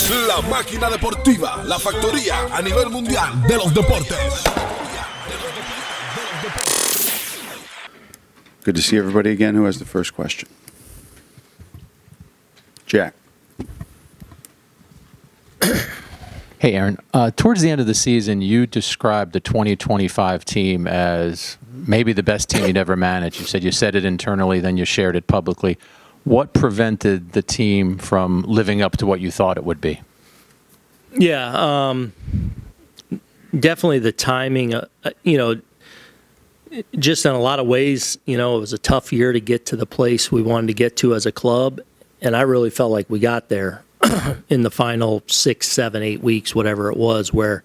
La Máquina Deportiva, la factoría a nivel mundial de los deportes. Good to see everybody again. Who has the first question? Jack. Hey, Aaron. Towards the end of the season, you described the 2025 team as maybe the best team you'd ever managed. You said it internally, then you shared it publicly. What prevented the team from living up to what you thought it would be? Yeah, definitely the timing. Just in a lot of ways, it was a tough year to get to the place we wanted to get to as a club, and I really felt like we got there in the final 6, 7, 8 weeks, whatever it was, where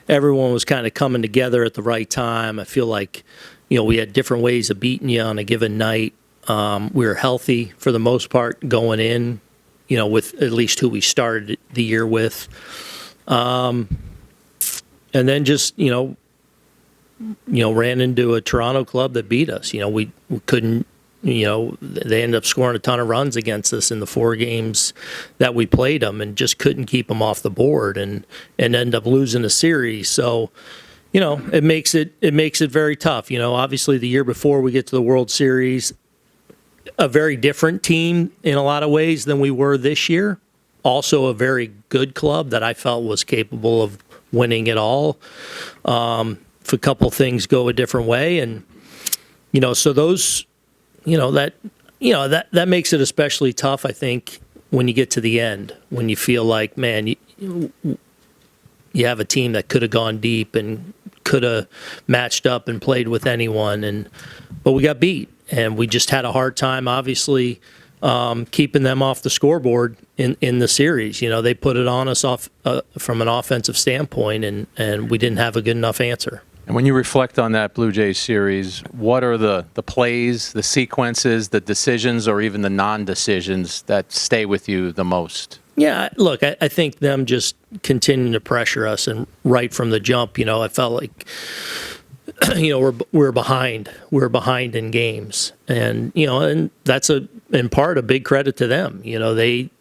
everyone was kind of coming together at the right time. I feel like, we had different ways of beating you on a given night. We were healthy for the most part going in, with at least who we started the year with. And then just, ran into a Toronto club that beat us. We couldn't, they ended up scoring a ton of runs against us in the 4 games that we played them and just couldn't keep them off the board and end up losing the series. So, it makes it very tough. Obviously the year before we get to the World Series, a very different team in a lot of ways than we were this year. Also a very good club that I felt was capable of winning it all. If a couple things go a different way, and so those, that makes it especially tough. I think when you get to the end, when you feel like, man, you have a team that could have gone deep and could have matched up and played with anyone, but we got beat, and we just had a hard time, obviously, keeping them off the scoreboard in the series. They put it on us off from an offensive standpoint, and we didn't have a good enough answer. And when you reflect on that Blue Jays series, what are the plays, the sequences, the decisions, or even the non-decisions that stay with you the most? Yeah, look, I think them just continuing to pressure us, and right from the jump, I felt like, we're behind. We're behind in games, and and that's in part a big credit to them. They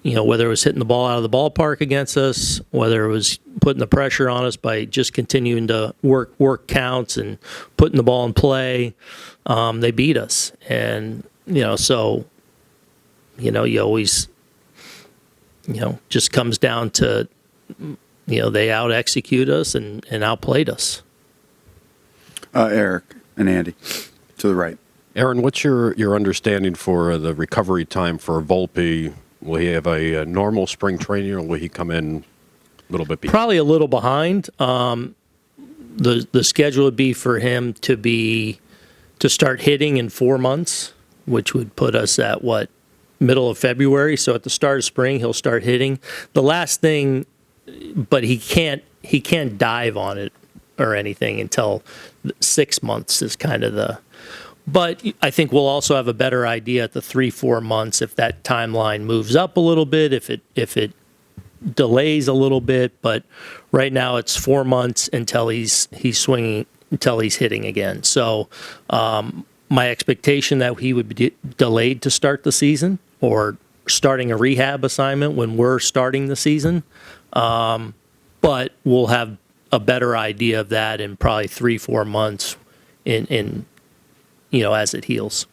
whether it was hitting the ball out of the ballpark against us, whether it was putting the pressure on us by just continuing to work counts and putting the ball in play, they beat us, and so you always just comes down to they out execute us and outplayed us. Eric and Andy, to the right. Aaron, what's your understanding for the recovery time for Volpe? Will he have a normal spring training, or will he come in a little bit behind? Probably a little behind. The schedule would be for him to start hitting in 4 months, which would put us at middle of February. So at the start of spring, he'll start hitting. The last thing, but he can't dive on it or anything until 6 months is kind of the. But I think we'll also have a better idea at the 3-4 months if that timeline moves up a little bit, if it delays a little bit. But right now it's 4 months until he's swinging, until he's hitting again. So my expectation that he would be delayed to start the season, or starting a rehab assignment when we're starting the season. But we'll have a better idea of that in probably 3-4 months in as it heals.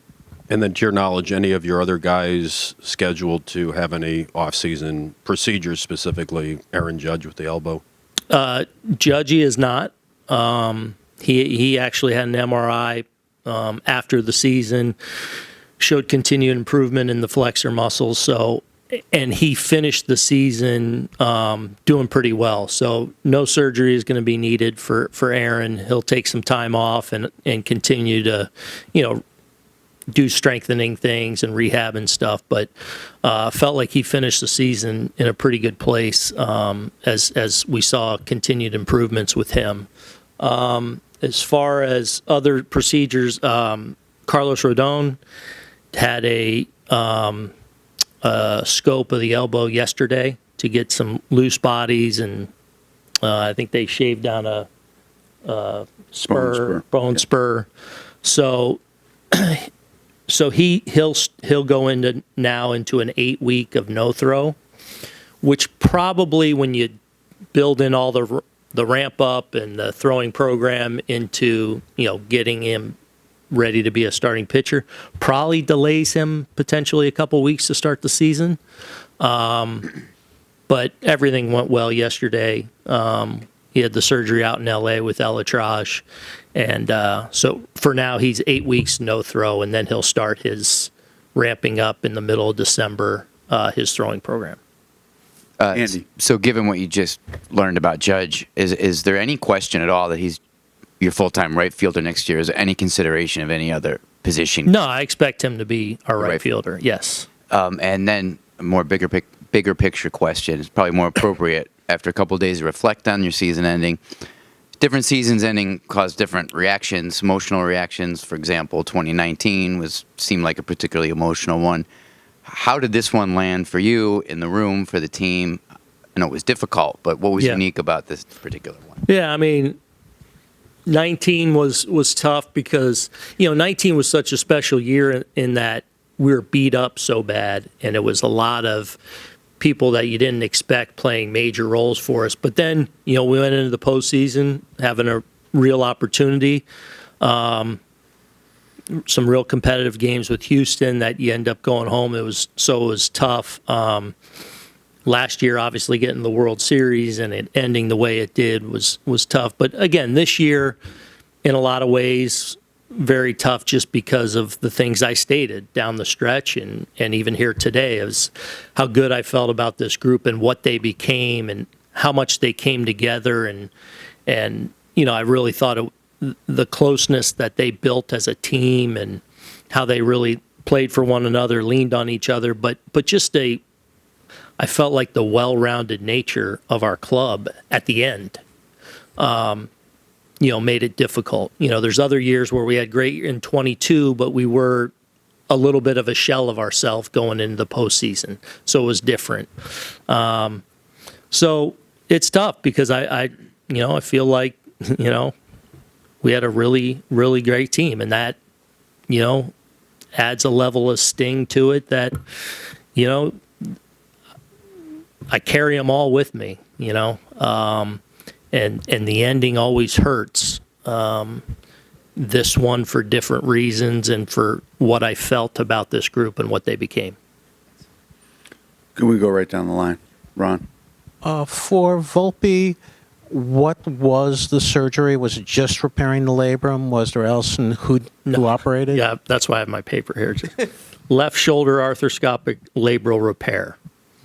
And then, to your knowledge, any of your other guys scheduled to have any off-season procedures, specifically Aaron Judge with the elbow? Judgy is not. He actually had an MRI after the season, showed continued improvement in the flexor muscles. So, and he finished the season doing pretty well. So no surgery is going to be needed for Aaron. He'll take some time off and continue to, do strengthening things and rehab and stuff. But felt like he finished the season in a pretty good place as we saw continued improvements with him. As far as other procedures, Carlos Rodon had a scope of the elbow yesterday to get some loose bodies, and I think they shaved down a bone spur. So he'll go into an 8 week of no throw, which probably when you build in all the ramp up and the throwing program into, getting him ready to be a starting pitcher, probably delays him potentially a couple weeks to start the season. But everything went well yesterday. He had the surgery out in L.A. with elytrage. And so for now, he's 8 weeks no throw, and then he'll start his ramping up in the middle of December, his throwing program. Andy. So given what you just learned about Judge, is there any question at all that he's your full-time right fielder next year? Is there any consideration of any other position? No, I expect him to be our right fielder, yes. And then a more bigger picture question is probably more appropriate after a couple of days to reflect on your season ending. Different seasons ending cause different reactions, emotional reactions. For example, 2019 seemed like a particularly emotional one. How did this one land for you in the room, for the team? I know it was difficult, but what was unique about this particular one? Yeah, I mean, 19 was tough because, 19 was such a special year in that we were beat up so bad, and it was a lot of people that you didn't expect playing major roles for us. But then, we went into the postseason having a real opportunity. Some real competitive games with Houston that you end up going home. It was tough. Last year, obviously getting the World Series and it ending the way it did was tough. But again, this year, in a lot of ways, very tough just because of the things I stated down the stretch and even here today is how good I felt about this group and what they became and how much they came together and I really thought the closeness that they built as a team and how they really played for one another, leaned on each other, but just I felt like the well-rounded nature of our club at the end, made it difficult. There's other years where we had great in 22, but we were a little bit of a shell of ourselves going into the postseason. So it was different. So it's tough because I feel like, we had a really, really great team, and that, adds a level of sting to it that, I carry them all with me, and the ending always hurts. This one for different reasons and for what I felt about this group and what they became. Can we go right down the line? Ron? For Volpe, what was the surgery? Was it just repairing the labrum? Was there else who operated? Yeah, that's why I have my paper here. Left shoulder arthroscopic labral repair.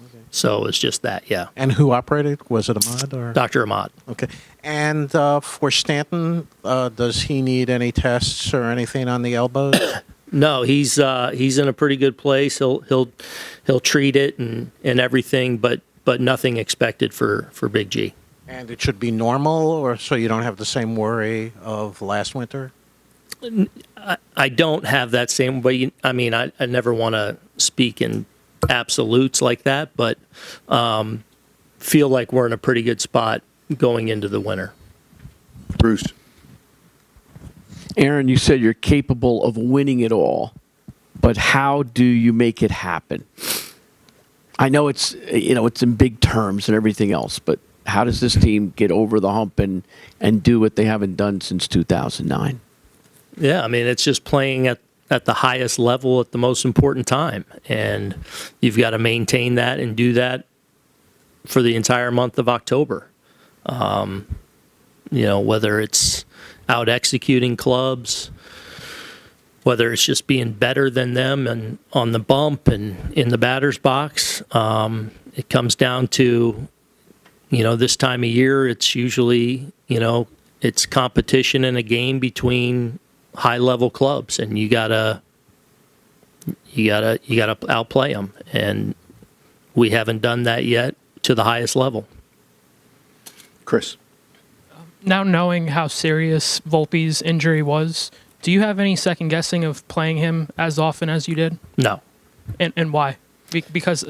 Okay. So it's just that, yeah. And who operated? Was it Ahmad or Dr. Ahmad? Okay. And for Stanton, does he need any tests or anything on the elbows? No, he's in a pretty good place. He'll treat it and everything, but nothing expected for Big G. And it should be normal, or so you don't have the same worry of last winter? I don't have that same, but I never want to speak in absolutes like that, but feel like we're in a pretty good spot going into the winter. Bruce? Aaron, you said you're capable of winning it all, but how do you make it happen? I know it's in big terms and everything else, but how does this team get over the hump and do what they haven't done since 2009? Yeah, it's just playing at the highest level at the most important time. And you've got to maintain that and do that for the entire month of October. Whether it's out executing clubs, whether it's just being better than them and on the bump and in the batter's box, it comes down to, this time of year, it's usually, it's competition in a game between high-level clubs, and you gotta outplay them, and we haven't done that yet to the highest level. Chris? Now knowing how serious Volpe's injury was, do you have any second guessing of playing him as often as you did? No. And why? Because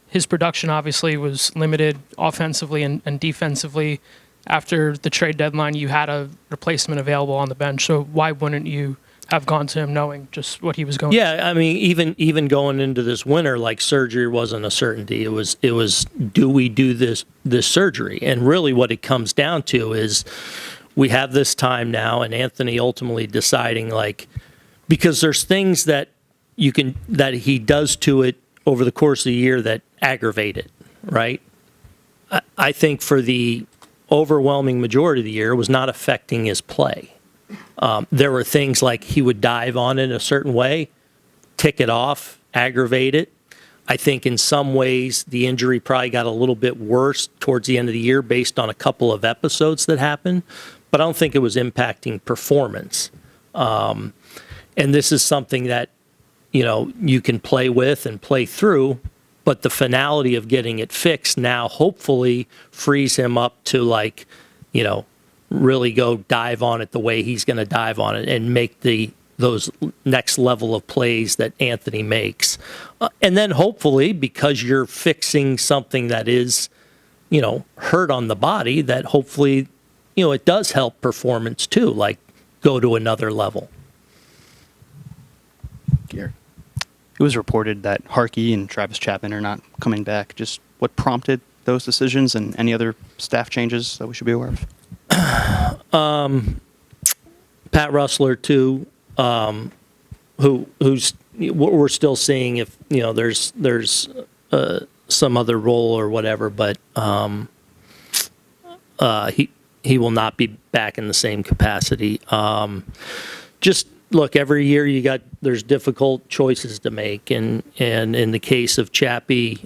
his production obviously was limited offensively and defensively. After the trade deadline, you had a replacement available on the bench. So why wouldn't you have gone to him knowing just what he was going Yeah, I mean, even going into this winter, like surgery wasn't a certainty. It was do we do this surgery? And really, what it comes down to is we have this time now, and Anthony ultimately deciding because there's things that that he does to it over the course of the year that aggravate it, right? I think for the overwhelming majority of the year, it was not affecting his play. There were things like he would dive on it a certain way, tick it off, aggravate it. I think in some ways the injury probably got a little bit worse towards the end of the year based on a couple of episodes that happened, but I don't think it was impacting performance. And this is something that, you can play with and play through, but the finality of getting it fixed now hopefully frees him up to really go dive on it the way he's going to dive on it and make those next level of plays that Anthony makes. And then hopefully, because you're fixing something that is, hurt on the body, that hopefully, it does help performance too, like go to another level. It was reported that Harkey and Travis Chapman are not coming back. Just what prompted those decisions and any other staff changes that we should be aware of? Pat Russler too, who's we're still seeing if there's some other role or whatever, but he will not be back in the same capacity. Just look, every year there's difficult choices to make, and in the case of Chappie,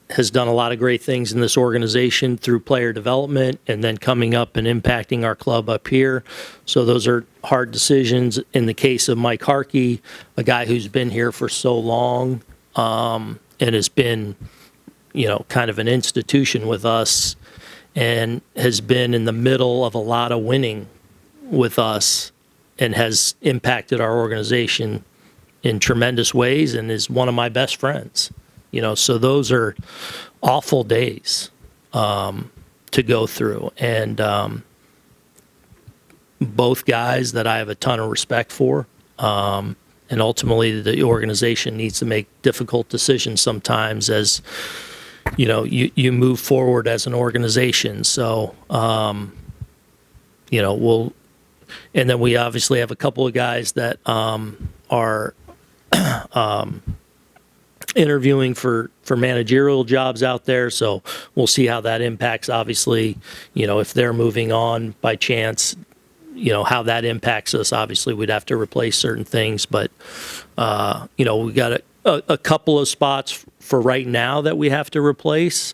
has done a lot of great things in this organization through player development and then coming up and impacting our club up here. So those are hard decisions. In the case of Mike Harkey, a guy who's been here for so long and has been, kind of an institution with us and has been in the middle of a lot of winning with us and has impacted our organization in tremendous ways and is one of my best friends. So those are awful days to go through. And both guys that I have a ton of respect for. And ultimately, the organization needs to make difficult decisions sometimes as, you move forward as an organization. So, and then we obviously have a couple of guys that are interviewing for managerial jobs out there. So we'll see how that impacts, obviously, if they're moving on by chance, how that impacts us. Obviously, we'd have to replace certain things, but, we got a couple of spots for right now that we have to replace.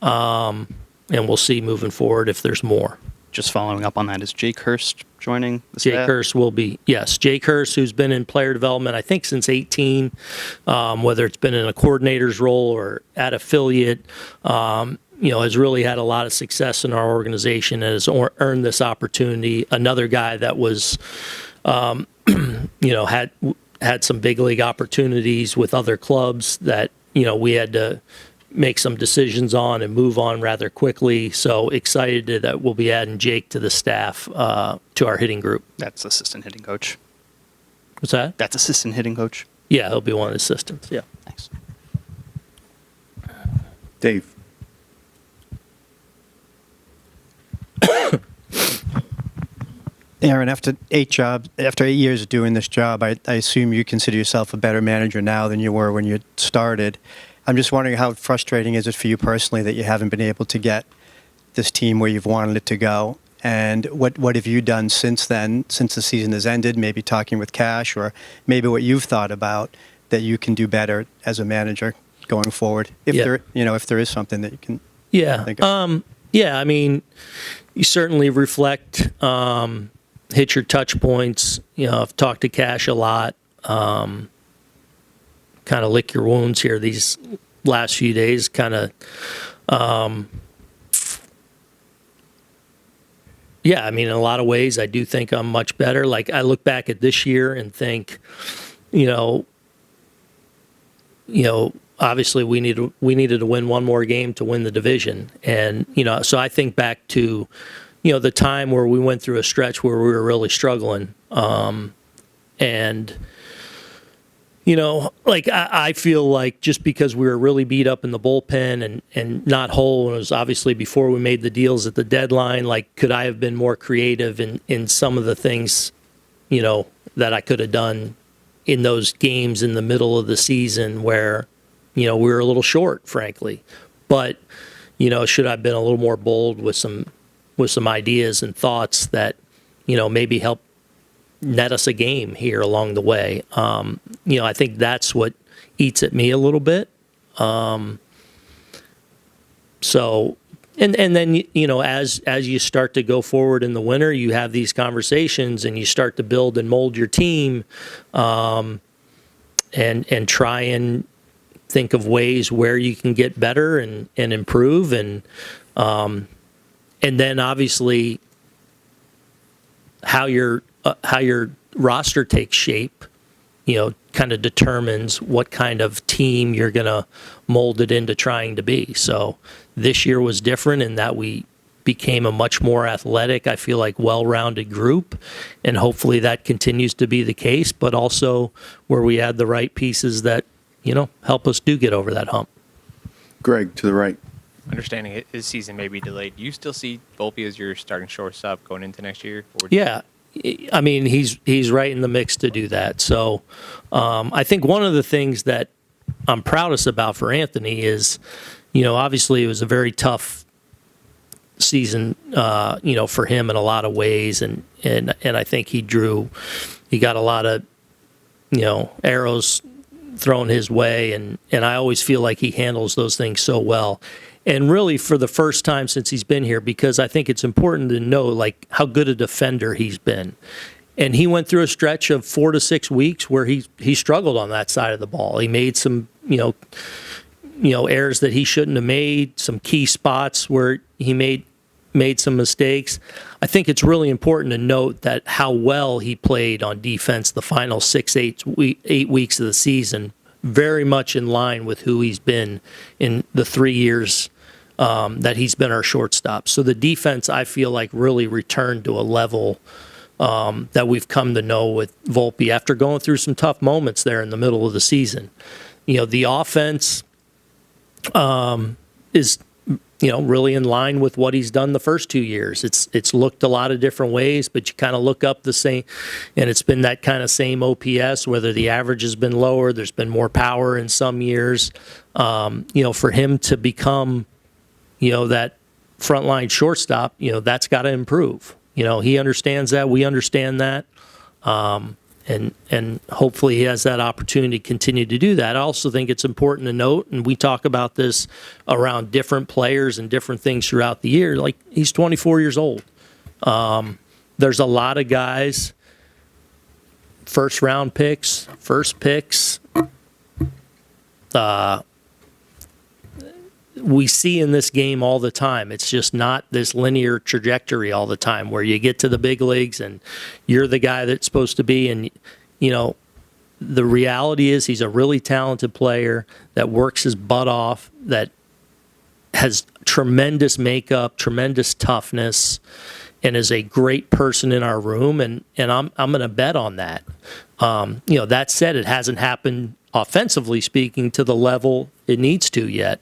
And we'll see moving forward if there's more. Just following up on that, is Jake Hurst joining the Jake staff? Hurst will be, yes. Jake Hurst, who's been in player development, I think since 18, whether it's been in a coordinator's role or at affiliate, has really had a lot of success in our organization and has earned this opportunity. Another guy that was, had some big league opportunities with other clubs that, we had to make some decisions on and move on rather quickly. So excited that we'll be adding Jake to the staff, to our hitting group. That's assistant hitting coach. What's that? That's assistant hitting coach. Yeah, he'll be one of the assistants. Yeah. Thanks. Dave. Aaron, after 8 years of doing this job, I assume you consider yourself a better manager now than you were when you started. I'm just wondering how frustrating is it for you personally that you haven't been able to get this team where you've wanted it to go? And what have you done since then, since the season has ended, maybe talking with Cash or maybe what you've thought about that you can do better as a manager going forward? If there is something that you can think of. I mean, you certainly reflect, hit your touch points. I've talked to Cash a lot. Kind of lick your wounds here these last few days, kind of, I mean, in a lot of ways, I do think I'm much better. Like, I look back at this year and think, obviously we needed to win one more game to win the division. And, so I think back to, the time where we went through a stretch where we were really struggling. And, like I feel like just because we were really beat up in the bullpen and not whole, and it was obviously before we made the deals at the deadline, like could I have been more creative in some of the things, that I could have done in those games in the middle of the season where, we were a little short, frankly. But, should I have been a little more bold with some ideas and thoughts that, maybe help net us a game here along the way. I think that's what eats at me a little bit. So, and then, as you start to go forward in the winter, you have these conversations and you start to build and mold your team, and try and think of ways where you can get better and improve. And then obviously how your roster takes shape, kind of determines what kind of team you're going to mold it into trying to be. So this year was different in that we became a much more athletic, I feel like, well-rounded group, and hopefully that continues to be the case, but also where we add the right pieces that, help us do get over that hump. Greg, to the right. Understanding his season may be delayed, do you still see Volpe as your starting shortstop going into next year? Yeah. I mean, he's right in the mix to do that. So I think one of the things that I'm proudest about for Anthony is, obviously it was a very tough season, for him in a lot of ways. And I think he got a lot of, arrows thrown his way. And I always feel like he handles those things so well. And really for the first time since he's been here, because I think it's important to know like how good a defender he's been. And he went through a stretch of 4 to 6 weeks where he struggled on that side of the ball. He made some, errors that he shouldn't have made, some key spots where he made some mistakes. I think it's really important to note that how well he played on defense the final 8 weeks of the season, very much in line with who he's been in the 3 years that he's been our shortstop. So the defense, I feel like, really returned to a level that we've come to know with Volpe after going through some tough moments there in the middle of the season. The offense is, really in line with what he's done the first 2 years. It's looked a lot of different ways, but you kind of look up the same, and it's been that kind of same OPS, whether the average has been lower, there's been more power in some years. For him to become, that frontline shortstop, that's got to improve. He understands that. We understand that. And hopefully he has that opportunity to continue to do that. I also think it's important to note, and we talk about this around different players and different things throughout the year, like he's 24 years old. There's a lot of guys, first picks, we see in this game all the time. It's just not this linear trajectory all the time where you get to the big leagues and you're the guy that's supposed to be. And, the reality is he's a really talented player that works his butt off, that has tremendous makeup, tremendous toughness, and is a great person in our room. And I'm going to bet on that. That said, it hasn't happened offensively speaking to the level it needs to yet,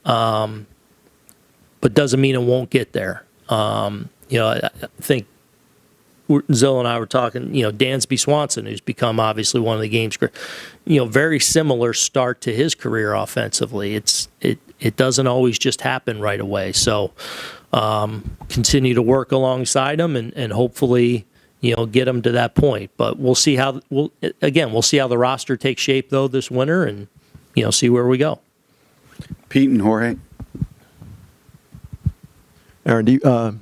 but doesn't mean it won't get there. I think Zill and I were talking, Dansby Swanson, who's become obviously one of the game's, very similar start to his career offensively. It doesn't always just happen right away. So continue to work alongside him and hopefully get them to that point. But we'll see how the roster takes shape though this winter, and see where we go. Pete and Jorge. Aaron, do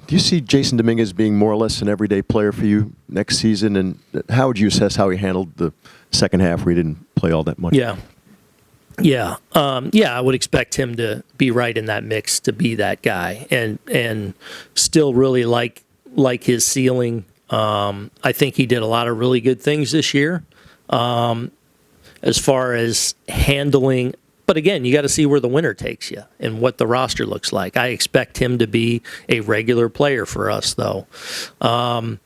you see Jason Dominguez being more or less an everyday player for you next season? And how would you assess how he handled the second half where he didn't play all that much? Yeah. I would expect him to be right in that mix, to be that guy, and still really like his ceiling. I think he did a lot of really good things this year. As far as handling But again, you got to see where the winter takes you and what the roster looks like. I expect him to be a regular player for us, though. I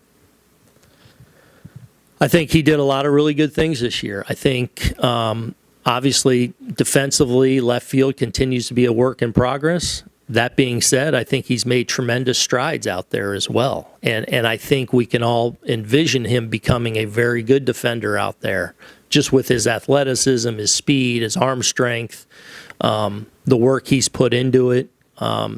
think he did a lot of really good things this year. I think, obviously, defensively, left field continues to be a work in progress. That being said, I think he's made tremendous strides out there as well. And I think we can all envision him becoming a very good defender out there, just with his athleticism, his speed, his arm strength, the work he's put into it.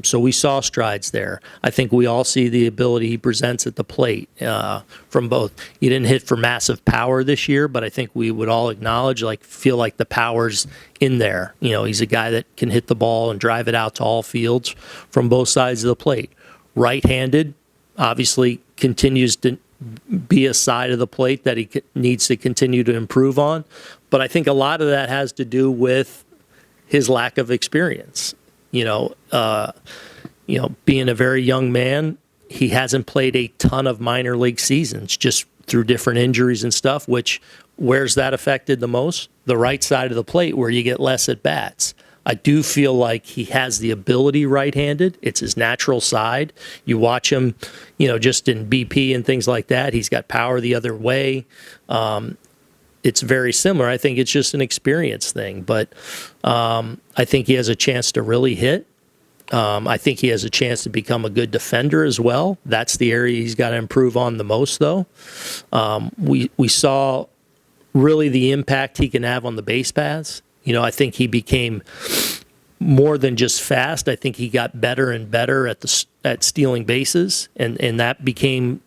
So we saw strides there. I think we all see the ability he presents at the plate from both. He didn't hit for massive power this year, but I think we would all acknowledge, feel like the power's in there. He's a guy that can hit the ball and drive it out to all fields from both sides of the plate. Right-handed, obviously continues to be a side of the plate that he needs to continue to improve on. But I think a lot of that has to do with his lack of experience. Being a very young man, he hasn't played a ton of minor league seasons just through different injuries and stuff, which where's that affected the most? The right side of the plate where you get less at bats. I do feel like he has the ability right-handed. It's his natural side. You watch him, just in BP and things like that. He's got power the other way. It's very similar. I think it's just an experience thing. But I think he has a chance to really hit. I think he has a chance to become a good defender as well. That's the area he's got to improve on the most, though. We saw really the impact he can have on the base paths. I think he became more than just fast. I think he got better and better at stealing bases, and that became,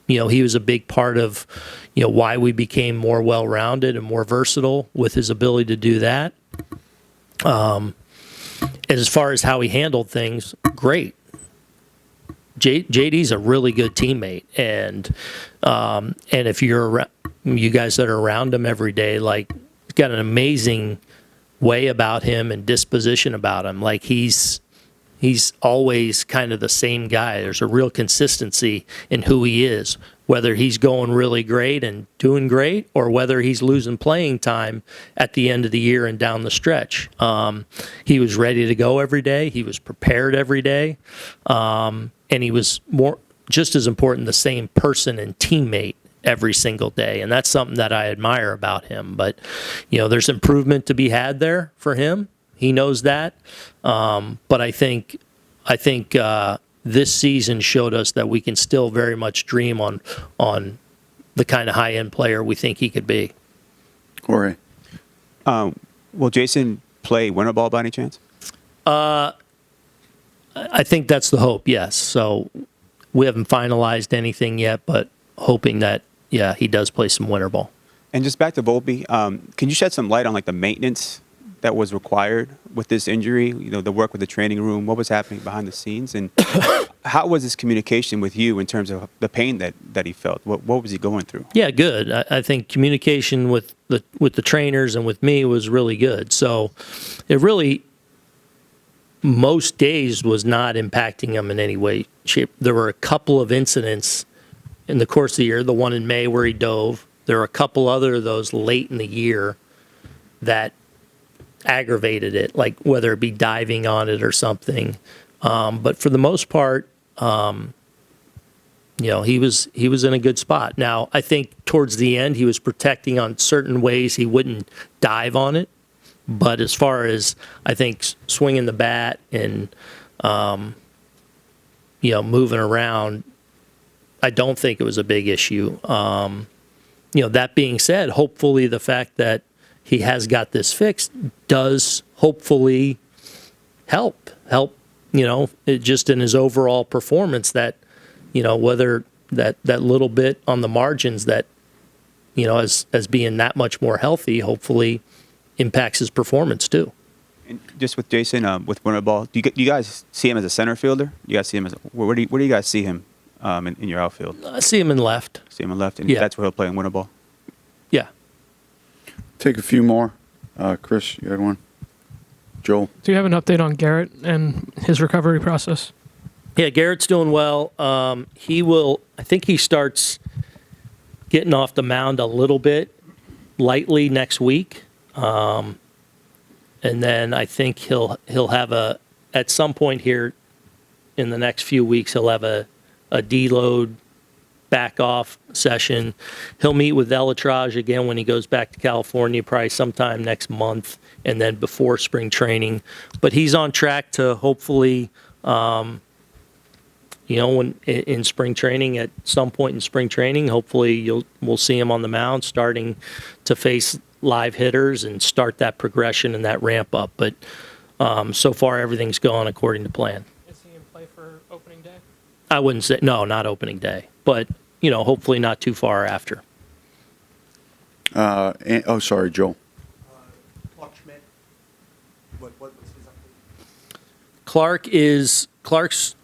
he was a big part of, why we became more well-rounded and more versatile with his ability to do that. As far as how he handled things, great. JD's a really good teammate, and if you guys that are around him every day, he's got an amazing way about him and disposition about him. He's always kind of the same guy. There's a real consistency in who he is, whether he's going really great and doing great or whether he's losing playing time at the end of the year and down the stretch. He was ready to go every day. He was prepared every day. And he was just as important, the same person and teammate every single day. And that's something that I admire about him. But, there's improvement to be had there for him. He knows that. But I think this season showed us that we can still very much dream on the kind of high-end player we think he could be. Jorge. Will Jason play winter ball by any chance? I think that's the hope, yes. So we haven't finalized anything yet, but hoping that, he does play some winter ball. And just back to Volpe, can you shed some light on the maintenance that was required with this injury? The work with the training room, what was happening behind the scenes, and how was his communication with you in terms of the pain that he felt? What was he going through? Yeah, good. I think communication with the trainers and with me was really good. So it really, most days, was not impacting him in any way, shape. There were a couple of incidents in the course of the year, the one in May where he dove. There were a couple other of those late in the year that aggravated it, whether it be diving on it or something. But for the most part, he was in a good spot. Now, I think towards the end, he was protecting on certain ways he wouldn't dive on it. But as far as, I think, swinging the bat and, moving around, I don't think it was a big issue. That being said, hopefully the fact that he has got this fixed does hopefully help, just in his overall performance that, whether that little bit on the margins that, as being that much more healthy, hopefully impacts his performance too. And just with Jason, with winter ball, do you guys see him as a center fielder? You guys see him where do you guys see him in your outfield? I see him in left. See him in left, and Yeah. that's where he'll play in winter ball? Yeah. Take a few more. Chris, you had one? Joel? Do you have an update on Garrett and his recovery process? Yeah, Garrett's doing well. I think he starts getting off the mound a little bit lightly next week. and then I think he'll have at some point here in the next few weeks, he'll have a deload back off session. He'll meet with Elatrage again when he goes back to California, probably sometime next month, and then before spring training. But he's on track to hopefully, when in spring training, at some point in spring training, hopefully we'll see him on the mound starting to face live hitters and start that progression and that ramp up. But so far, everything's going according to plan. Is he in play for opening day? I wouldn't say, no, not opening day, but, hopefully not too far after. Sorry, Joel. Clark Schmidt. What was his update? Clark's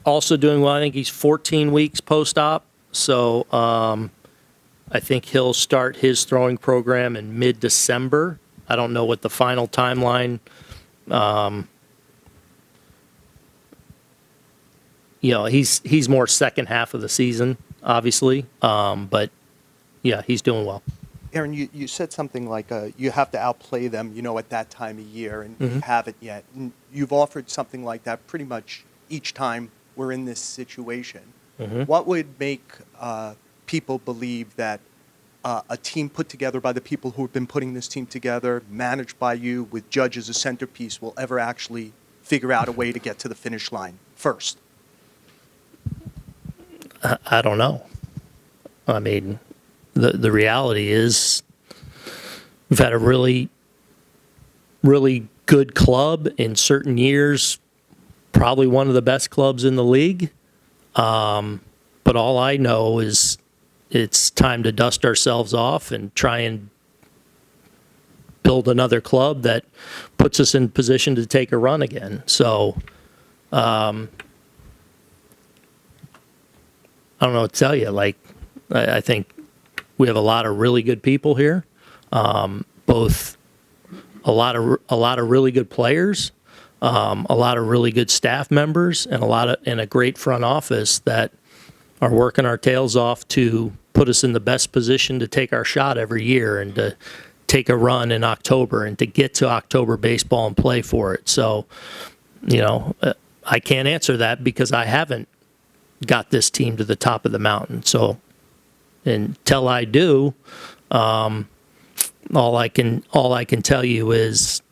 also doing well. I think he's 14 weeks post-op, so I think he'll start his throwing program in mid-December. I don't know what the final timeline. He's more second half of the season, obviously, but yeah, he's doing well. Aaron, you said something like you have to outplay them, at that time of year, and you haven't yet. And you've offered something like that pretty much each time we're in this situation. What would make people believe that a team put together by the people who have been putting this team together, managed by you, with Judge as a centerpiece, will ever actually figure out a way to get to the finish line first? I don't know. I mean, the reality is we've had a really, really good club in certain years, probably one of the best clubs in the league. But all I know is it's time to dust ourselves off and try and build another club that puts us in position to take a run again. So, I don't know what to tell you. I think we have a lot of really good people here, both a lot of really good players, a lot of really good staff members, and a great front office that are working our tails off to put us in the best position to take our shot every year and to take a run in October and to get to October baseball and play for it. So, I can't answer that because I haven't got this team to the top of the mountain. So until I do, all I can tell you is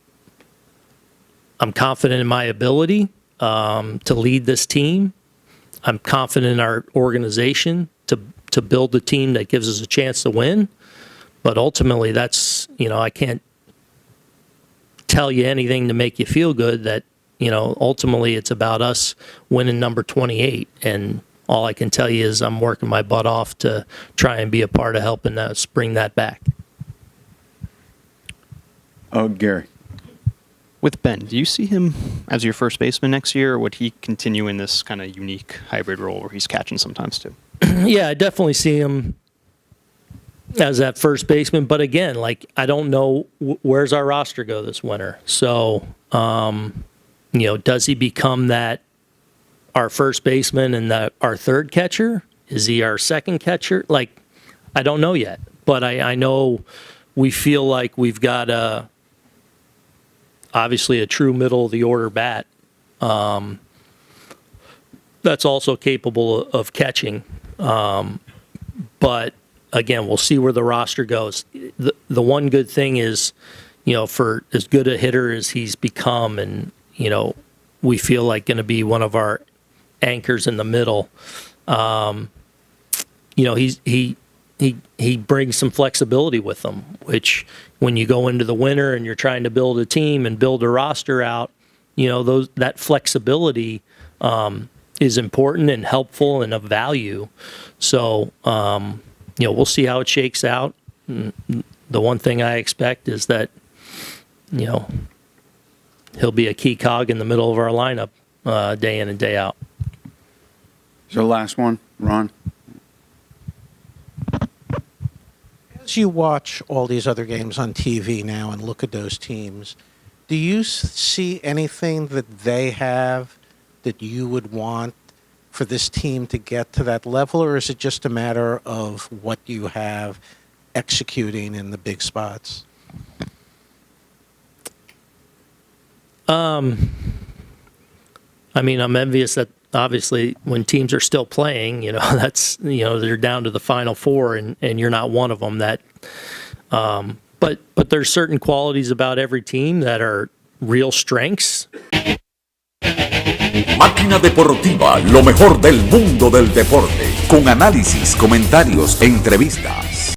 I'm confident in my ability to lead this team. I'm confident in our organization to build a team that gives us a chance to win. But ultimately, that's, I can't tell you anything to make you feel good. That, ultimately it's about us winning number 28. And all I can tell you is I'm working my butt off to try and be a part of helping us bring that back. Oh, Gary. With Ben, do you see him as your first baseman next year, or would he continue in this kind of unique hybrid role where he's catching sometimes too? Yeah, I definitely see him as that first baseman. But again, I don't know where's our roster go this winter. So, does he become our first baseman and our third catcher? Is he our second catcher? I don't know yet. But I know we feel like we've got obviously a true middle of the order bat that's also capable of catching. But again, we'll see where the roster goes. The one good thing is, for as good a hitter as he's become, and we feel like going to be one of our anchors in the middle. He brings some flexibility with him, which when you go into the winter and you're trying to build a team and build a roster out, that flexibility is important and helpful and of value. So, we'll see how it shakes out. The one thing I expect is that, he'll be a key cog in the middle of our lineup day in and day out. So last one, Ron. As you watch all these other games on TV now and look at those teams, do you see anything that they have that you would want for this team to get to that level, or is it just a matter of what you have executing in the big spots? I mean, I'm envious that obviously when teams are still playing, that's, they're down to the final four and you're not one of them. But there's certain qualities about every team that are real strengths. Máquina Deportiva, lo mejor del mundo del deporte, con análisis, comentarios, entrevistas.